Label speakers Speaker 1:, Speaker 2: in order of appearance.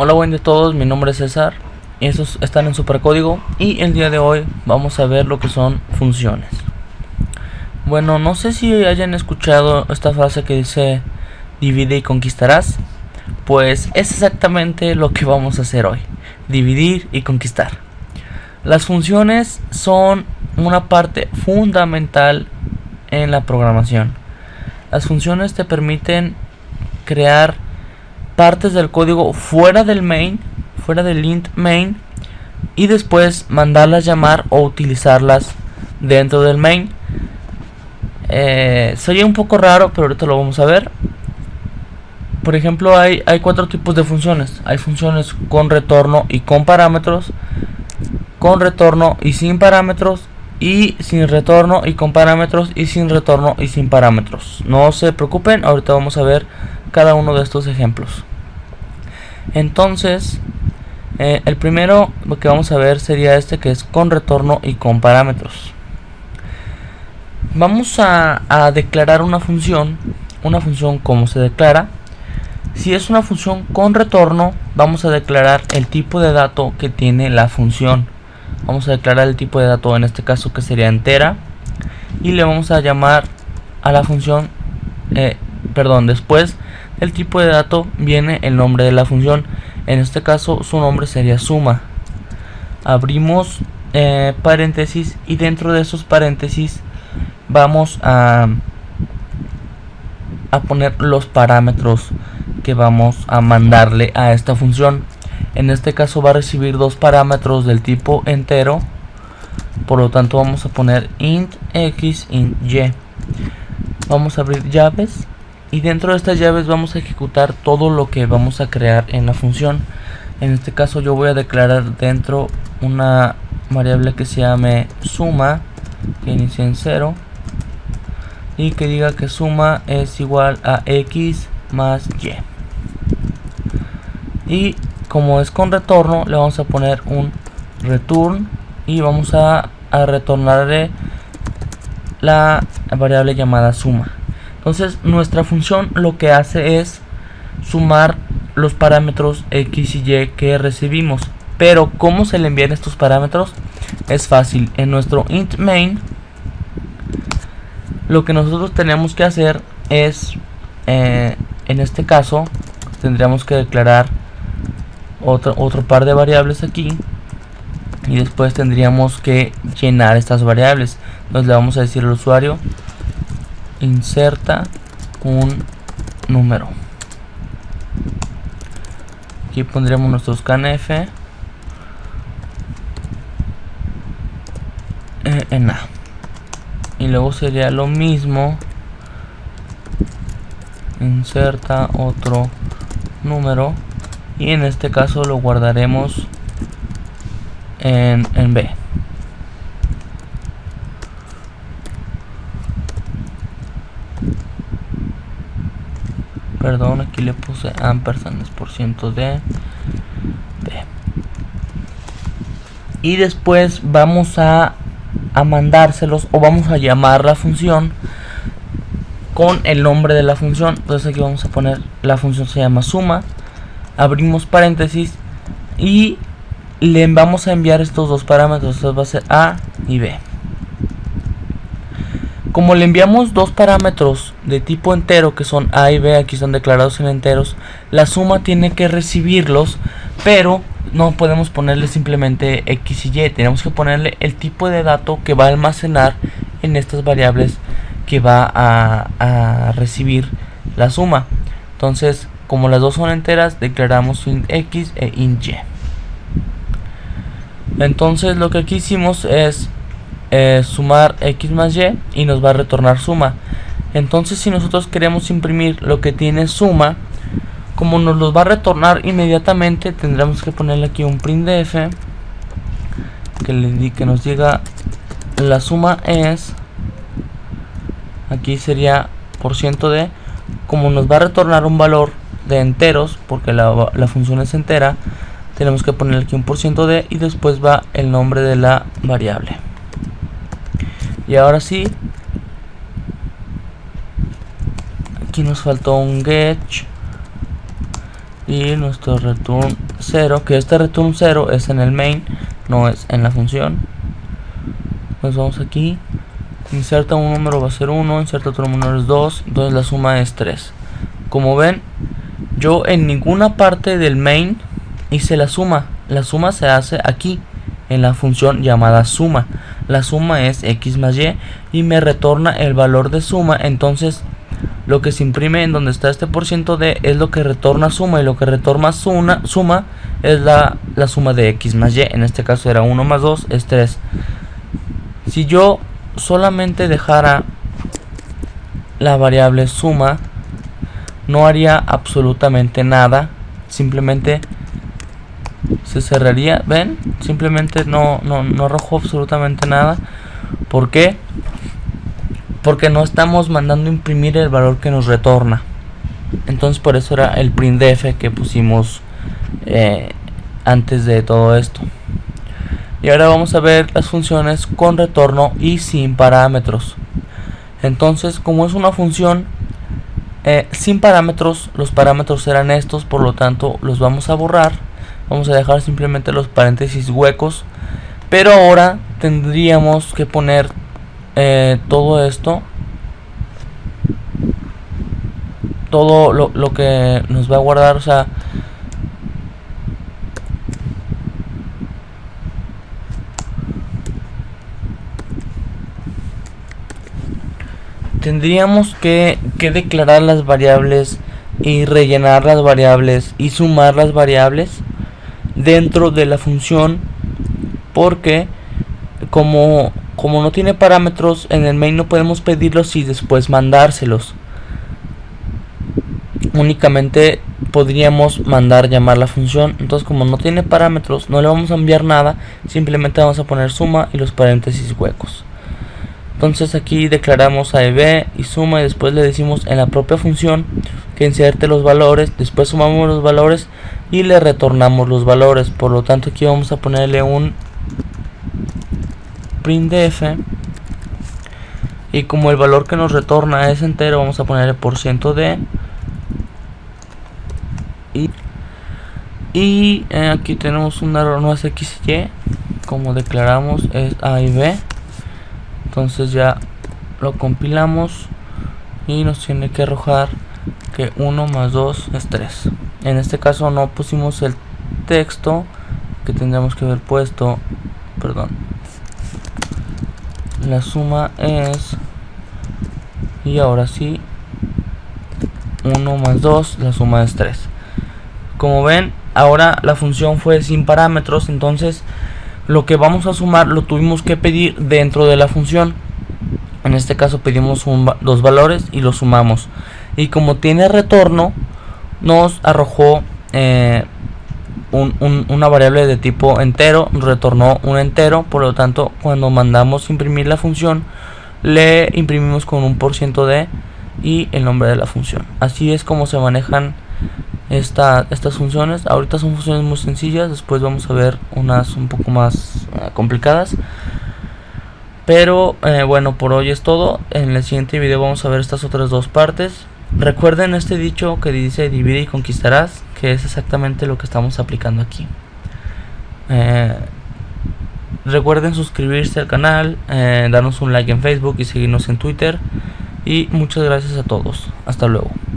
Speaker 1: Hola, buen día a todos, mi nombre es César y estos están en Supercódigo y el día de hoy vamos a ver lo que son funciones. Bueno, no sé si hayan escuchado esta frase que dice divide y conquistarás. Pues es exactamente lo que vamos a hacer hoy, dividir y conquistar. Las funciones son una parte fundamental en la programación. Las funciones te permiten crear partes del código fuera del main, fuera del int main, y después mandarlas llamar o utilizarlas dentro del main. Sería un poco raro, pero ahorita lo vamos a ver. Por ejemplo, hay cuatro tipos de funciones. Hay funciones con retorno y con parámetros, con retorno y sin parámetros, y sin retorno y con parámetros, y sin retorno y sin parámetros. No se preocupen, ahorita vamos a ver cada uno de estos ejemplos. Entonces, el primero que vamos a ver sería este, que es con retorno y con parámetros. Vamos a declarar una función como se declara. Si es una función con retorno, vamos a declarar el tipo de dato que tiene la función. Vamos a declarar el tipo de dato, en este caso que sería entera, y le vamos a llamar a la función, después del tipo de dato viene el nombre de la función. En este caso su nombre sería suma. Abrimos paréntesis, y dentro de esos paréntesis vamos a poner los parámetros que vamos a mandarle a esta función. En este caso va a recibir dos parámetros del tipo entero, por lo tanto vamos a poner int x, int y. Vamos a abrir llaves, y dentro de estas llaves vamos a ejecutar todo lo que vamos a crear en la función. En este caso yo voy a declarar dentro una variable que se llame suma, que inicie en 0, y que diga que suma es igual a x más y. Y como es con retorno, le vamos a poner un return, y vamos a retornarle la variable llamada suma. Entonces nuestra función lo que hace es sumar los parámetros x y y que recibimos. Pero ¿cómo se le envían estos parámetros? Es fácil. En nuestro int main, lo que nosotros tenemos que hacer es, en este caso, tendríamos que declarar otro par de variables aquí, y después tendríamos que llenar estas variables. Entonces le vamos a decir al usuario inserta un número. Aquí pondremos nuestros scanf en A, y luego sería lo mismo, inserta otro número, y en este caso lo guardaremos en B. Perdón, aquí le puse ampersand, es % de B. Y después vamos a mandárselos, o vamos a llamar la función con el nombre de la función. Entonces aquí vamos a poner, la función se llama suma, abrimos paréntesis, y le vamos a enviar estos dos parámetros. Entonces va a ser A y B. Como le enviamos dos parámetros de tipo entero, que son A y B, aquí están declarados en enteros, la suma tiene que recibirlos, pero no podemos ponerle simplemente x y y, tenemos que ponerle el tipo de dato que va a almacenar en estas variables que va a recibir la suma. Entonces, como las dos son enteras, declaramos int x e int y. Entonces lo que aquí hicimos es sumar x más y, y nos va a retornar suma. Entonces si nosotros queremos imprimir lo que tiene suma, como nos los va a retornar inmediatamente, tendremos que ponerle aquí un printf que nos diga la suma es, aquí sería % de, como nos va a retornar un valor de enteros, porque la función es entera, tenemos que ponerle aquí un % de, y después va el nombre de la variable. Y ahora sí, aquí nos faltó un get, y nuestro return 0, que este return 0 es en el main, no es en la función. Nos vamos aquí, inserta un número va a ser 1, inserta otro número es 2, entonces la suma es 3. Como ven, yo en ninguna parte del main hice la suma se hace aquí en la función llamada suma. La suma es x más y me retorna el valor de suma. Entonces lo que se imprime en donde está este %d es lo que retorna suma, y lo que retorna suma es la suma de x más y. En este caso era 1 más 2 es 3. Si yo solamente dejara la variable suma, no haría absolutamente nada, simplemente se cerraría. ¿Ven? Simplemente no arrojó absolutamente nada. ¿Por qué? Porque no estamos mandando imprimir el valor que nos retorna. Entonces por eso era el printf que pusimos antes de todo esto. Y ahora vamos a ver las funciones con retorno y sin parámetros. Entonces, como es una función sin parámetros, los parámetros serán estos, por lo tanto los vamos a borrar. Vamos a dejar simplemente los paréntesis huecos, pero ahora tendríamos que poner todo esto, todo lo que nos va a guardar, o sea, tendríamos que declarar las variables y rellenar las variables y sumar las variables dentro de la función, porque como no tiene parámetros en el main no podemos pedirlos y después mandárselos. Únicamente podríamos mandar llamar la función. Entonces, como no tiene parámetros, no le vamos a enviar nada, simplemente vamos a poner suma y los paréntesis huecos. Entonces aquí declaramos a b y suma, y después le decimos en la propia función que inserte los valores, después sumamos los valores y le retornamos los valores. Por lo tanto, aquí vamos a ponerle un printf, y como el valor que nos retorna es entero, vamos a ponerle %d, y aquí tenemos un error, no es x y y, como declaramos es a y b. Entonces ya lo compilamos y nos tiene que arrojar que 1 más 2 es 3. En este caso no pusimos el texto que tendríamos que haber puesto, perdón. La suma es, y ahora sí, 1 más 2, la suma es 3. Como ven, ahora la función fue sin parámetros, entonces lo que vamos a sumar lo tuvimos que pedir dentro de la función. En este caso pedimos dos valores y los sumamos. Y como tiene retorno, nos arrojó una variable de tipo entero, retornó un entero. Por lo tanto, cuando mandamos imprimir la función, le imprimimos con un %d y el nombre de la función. Así es como se manejan estas funciones. Ahorita son funciones muy sencillas, después vamos a ver unas un poco más complicadas, pero bueno, por hoy es todo. En el siguiente video vamos a ver estas otras dos partes. Recuerden este dicho que dice divide y conquistarás, que es exactamente lo que estamos aplicando aquí. Recuerden suscribirse al canal, darnos un like en Facebook y seguirnos en Twitter, y muchas gracias a todos. Hasta luego.